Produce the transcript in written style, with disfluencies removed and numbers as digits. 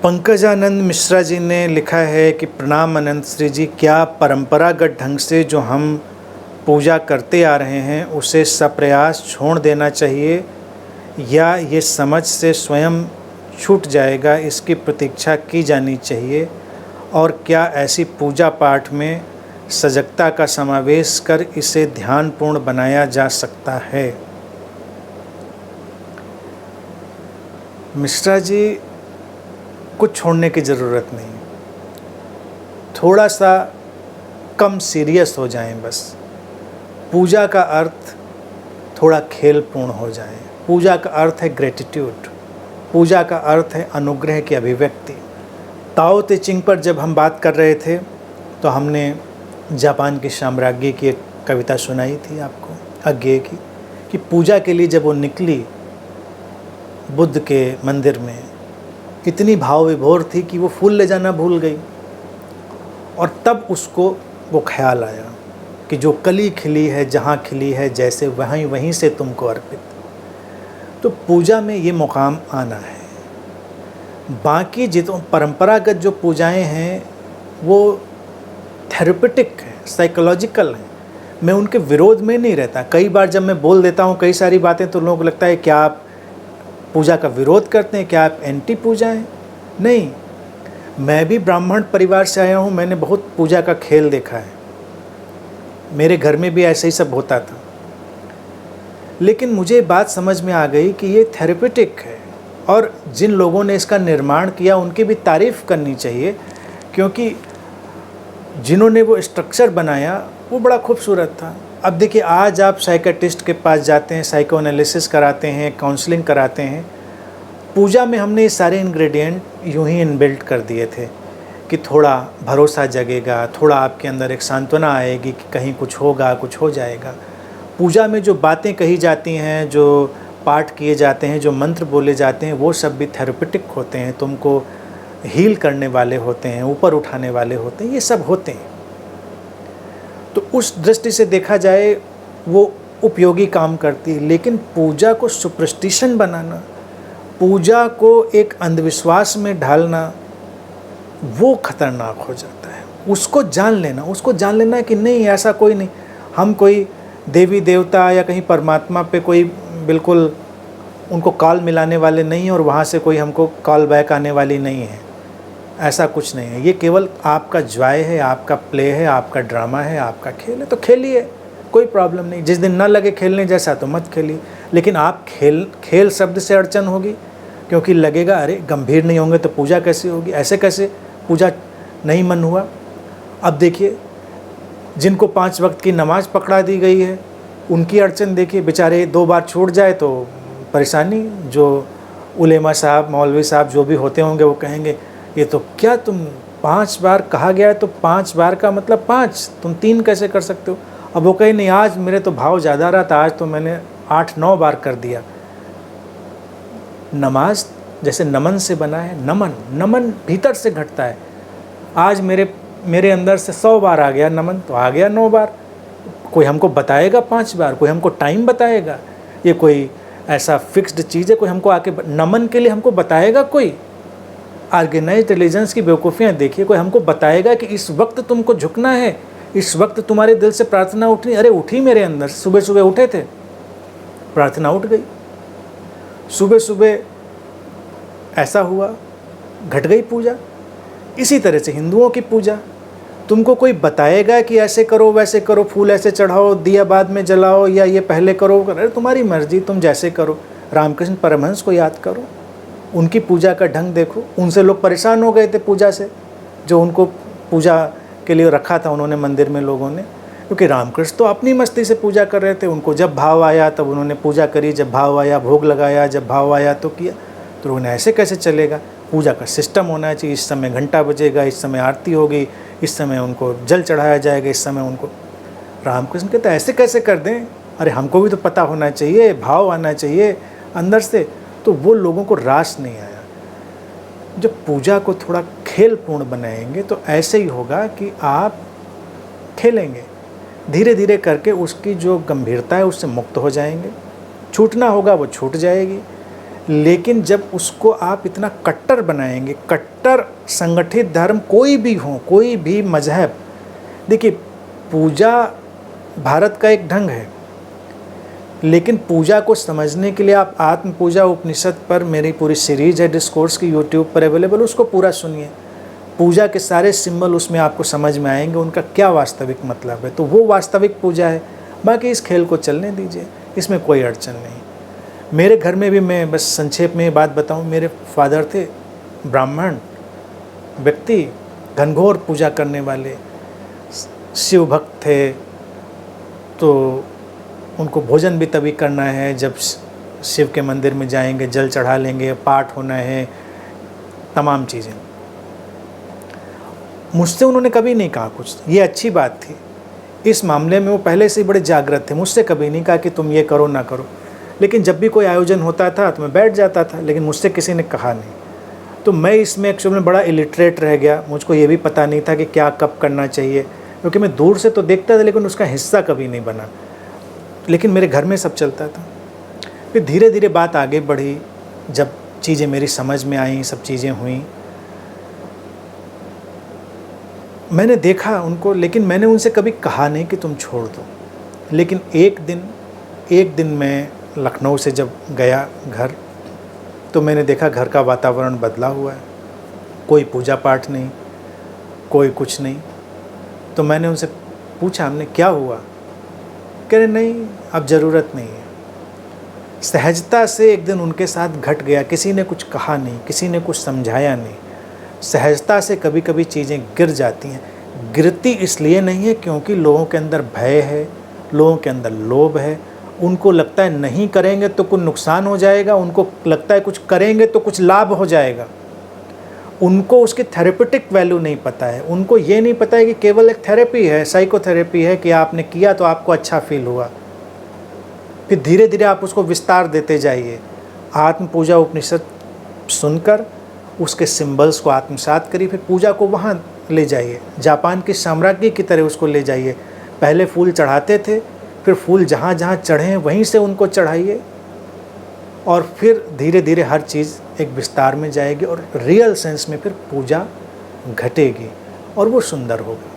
पंकजानंद मिश्रा जी ने लिखा है कि प्रणाम अनंत श्री जी, क्या परंपरागत ढंग से जो हम पूजा करते आ रहे हैं उसे सप्रयास छोड़ देना चाहिए या ये समझ से स्वयं छूट जाएगा, इसकी प्रतीक्षा की जानी चाहिए? और क्या ऐसी पूजा पाठ में सजगता का समावेश कर इसे ध्यानपूर्ण बनाया जा सकता है? मिश्रा जी, कुछ छोड़ने की ज़रूरत नहीं, थोड़ा सा कम सीरियस हो जाएं बस। पूजा का अर्थ थोड़ा खेलपूर्ण हो जाए। पूजा का अर्थ है ग्रेटिट्यूड, पूजा का अर्थ है अनुग्रह की अभिव्यक्ति। ताओ ते चिंग पर जब हम बात कर रहे थे तो हमने जापान की साम्राज्ञी की एक कविता सुनाई थी आपको, अज्ञेय की, कि पूजा के लिए जब वो निकली बुद्ध के मंदिर में, इतनी भाव विभोर थी कि वो फूल ले जाना भूल गई। और तब उसको वो ख्याल आया कि जो कली खिली है, जहाँ खिली है जैसे, वहीं वहीं से तुमको अर्पित। तो पूजा में ये मुकाम आना है। बाकी जितने परंपरागत जो पूजाएं हैं वो थेरेपेटिक है, साइकोलॉजिकल हैं। मैं उनके विरोध में नहीं रहता। कई बार जब मैं बोल देता हूँ कई सारी बातें तो लोगों को लगता है क्या आप पूजा का विरोध करते हैं, क्या आप एंटी पूजा हैं? नहीं, मैं भी ब्राह्मण परिवार से आया हूँ, मैंने बहुत पूजा का खेल देखा है, मेरे घर में भी ऐसे ही सब होता था। लेकिन मुझे बात समझ में आ गई कि ये थेरेपेटिक है और जिन लोगों ने इसका निर्माण किया उनकी भी तारीफ़ करनी चाहिए, क्योंकि जिन्होंने वो स्ट्रक्चर बनाया वो बड़ा खूबसूरत था। अब देखिए, आज आप साइकेट्रिस्ट के पास जाते हैं, साइको एनालिसिस कराते हैं, काउंसलिंग कराते हैं। पूजा में हमने ये सारे इंग्रेडिएंट यूं ही इनबिल्ट कर दिए थे कि थोड़ा भरोसा जगेगा, थोड़ा आपके अंदर एक सांत्वना आएगी कि कहीं कुछ होगा, कुछ हो जाएगा। पूजा में जो बातें कही जाती हैं, जो पाठ किए जाते हैं, जो मंत्र बोले जाते हैं, वो सब भी थेरेपेटिक होते हैं, तुमको हील करने वाले होते हैं, ऊपर उठाने वाले होते हैं, ये सब होते हैं। तो उस दृष्टि से देखा जाए वो उपयोगी काम करती है। लेकिन पूजा को सुपरस्टिशन बनाना, पूजा को एक अंधविश्वास में ढालना, वो खतरनाक हो जाता है। उसको जान लेना कि नहीं, ऐसा कोई नहीं, हम कोई देवी देवता या कहीं परमात्मा पे कोई बिल्कुल उनको कॉल मिलाने वाले नहीं हैं और वहाँ से कोई हमको कॉल बैक आने वाली नहीं है। ऐसा कुछ नहीं है। ये केवल आपका जॉय है, आपका प्ले है, आपका ड्रामा है, आपका खेल है, तो खेलिए, कोई प्रॉब्लम नहीं। जिस दिन ना लगे खेलने जैसा तो मत खेलिए। लेकिन आप खेल शब्द से अड़चन होगी, क्योंकि लगेगा अरे गंभीर नहीं होंगे तो पूजा कैसे होगी, ऐसे कैसे पूजा नहीं मन हुआ। अब देखिए, जिनको 5 वक्त की नमाज पकड़ा दी गई है उनकी अड़चन देखिए, बेचारे 2 बार छूट जाए तो परेशानी। जो उलेमा साहब, मौलवी साहब जो भी होते होंगे वो कहेंगे ये तो क्या, तुम 5 बार कहा गया है तो 5 बार का मतलब 5, तुम 3 कैसे कर सकते हो? अब वो कहे नहीं, आज मेरे तो भाव ज़्यादा रहा था, आज तो मैंने 8-9 बार कर दिया। नमाज जैसे नमन से बना है, नमन भीतर से घटता है। आज मेरे अंदर से 100 बार आ गया नमन, तो आ गया 9 बार। कोई हमको बताएगा 5 बार, कोई हमको टाइम बताएगा? ये कोई ऐसा फिक्स्ड चीज़ है कोई हमको आके नमन के लिए हमको बताएगा? कोई ऑर्गेनाइज्ड रिलीजन्स की बेवकूफ़ियाँ देखिए। कोई हमको बताएगा कि इस वक्त तुमको झुकना है, इस वक्त तुम्हारे दिल से प्रार्थना उठनी। अरे उठी मेरे अंदर, सुबह सुबह उठे थे, प्रार्थना उठ गई। सुबह सुबह ऐसा हुआ, घट गई पूजा। इसी तरह से हिंदुओं की पूजा, तुमको कोई बताएगा कि ऐसे करो वैसे करो, फूल ऐसे चढ़ाओ, दिया बाद में जलाओ, या ये पहले करो। अरे तुम्हारी मर्जी, तुम जैसे करो। रामकृष्ण परमहंस को याद करो, उनकी पूजा का ढंग देखो। उनसे लोग परेशान हो गए थे पूजा से, जो उनको पूजा के लिए रखा था उन्होंने मंदिर में लोगों ने, क्योंकि रामकृष्ण तो अपनी मस्ती से पूजा कर रहे थे। उनको जब भाव आया तब उन्होंने पूजा करी, जब भाव आया भोग लगाया, जब भाव आया तो किया। तो उन्हें ऐसे कैसे चलेगा? पूजा का सिस्टम होना चाहिए। इस समय घंटा बजेगा, इस समय आरती होगी, इस समय उनको जल चढ़ाया जाएगा, इस समय उनको। रामकृष्ण कहते ऐसे कैसे कर दें? अरे हमको भी तो पता होना चाहिए, भाव आना चाहिए अंदर से। तो वो लोगों को रास नहीं आया। जब पूजा को थोड़ा खेलपूर्ण बनाएंगे तो ऐसे ही होगा कि आप खेलेंगे, धीरे धीरे करके उसकी जो गंभीरता है उससे मुक्त हो जाएंगे। छूटना होगा वो छूट जाएगी। लेकिन जब उसको आप इतना कट्टर बनाएंगे, कट्टर संगठित धर्म कोई भी हो, कोई भी मजहब, देखिए पूजा भारत का एक ढंग है, लेकिन पूजा को समझने के लिए आप आत्म पूजा उपनिषद पर मेरी पूरी सीरीज है डिस्कोर्स की, यूट्यूब पर अवेलेबल, उसको पूरा सुनिए। पूजा के सारे सिंबल उसमें आपको समझ में आएंगे, उनका क्या वास्तविक मतलब है, तो वो वास्तविक पूजा है। बाकी इस खेल को चलने दीजिए, इसमें कोई अड़चन नहीं। मेरे घर में भी, मैं बस संक्षेप में ये बात बताऊं, मेरे फादर थे ब्राह्मण व्यक्ति, घनघोर पूजा करने वाले, शिव भक्त थे, तो उनको भोजन भी तभी करना है जब शिव के मंदिर में जाएंगे, जल चढ़ा लेंगे, पाठ होना है, तमाम चीज़ें। मुझसे उन्होंने कभी नहीं कहा कुछ, ये अच्छी बात थी। इस मामले में वो पहले से ही बड़े जागृत थे, मुझसे कभी नहीं कहा कि तुम ये करो ना करो। लेकिन जब भी कोई आयोजन होता था तो मैं बैठ जाता था, लेकिन मुझसे किसी ने कहा नहीं। तो मैं इसमें एक्चुअली में बड़ा इलिटरेट रह गया, मुझको ये भी पता नहीं था कि क्या कब करना चाहिए, क्योंकि मैं दूर से तो देखता था लेकिन उसका हिस्सा कभी नहीं बना। लेकिन मेरे घर में सब चलता था। फिर धीरे धीरे बात आगे बढ़ी, जब चीज़ें मेरी समझ में आई, सब चीज़ें हुई, मैंने देखा उनको, लेकिन मैंने उनसे कभी कहा नहीं कि तुम छोड़ दो। लेकिन एक दिन मैं लखनऊ से जब गया घर, तो मैंने देखा घर का वातावरण बदला हुआ है, कोई पूजा पाठ नहीं, कोई कुछ नहीं। तो मैंने उनसे पूछा, हमने क्या हुआ? कह रहे नहीं, अब ज़रूरत नहीं है। सहजता से एक दिन उनके साथ घट गया, किसी ने कुछ कहा नहीं, किसी ने कुछ समझाया नहीं। सहजता से कभी कभी चीज़ें गिर जाती हैं। गिरती इसलिए नहीं है क्योंकि लोगों के अंदर भय है, लोगों के अंदर लोभ है, उनको लगता है नहीं करेंगे तो कुछ नुकसान हो जाएगा, उनको लगता है कुछ करेंगे तो कुछ लाभ हो जाएगा। उनको उसकी थेरेपेटिक वैल्यू नहीं पता है, उनको ये नहीं पता है कि केवल एक थेरेपी है, साइकोथेरेपी है, कि आपने किया तो आपको अच्छा फील हुआ। फिर धीरे धीरे आप उसको विस्तार देते जाइए। आत्म पूजा उपनिषद सुनकर उसके सिंबल्स को आत्मसात करिए, फिर पूजा को वहाँ ले जाइए, जापान की साम्राज्ञी की तरह उसको ले जाइए। पहले फूल चढ़ाते थे, फिर फूल जहाँ जहाँ चढ़े हैं वहीं से उनको चढ़ाइए, और फिर धीरे धीरे हर चीज़ एक विस्तार में जाएगी और रियल सेंस में फिर पूजा घटेगी और वो सुंदर होगी।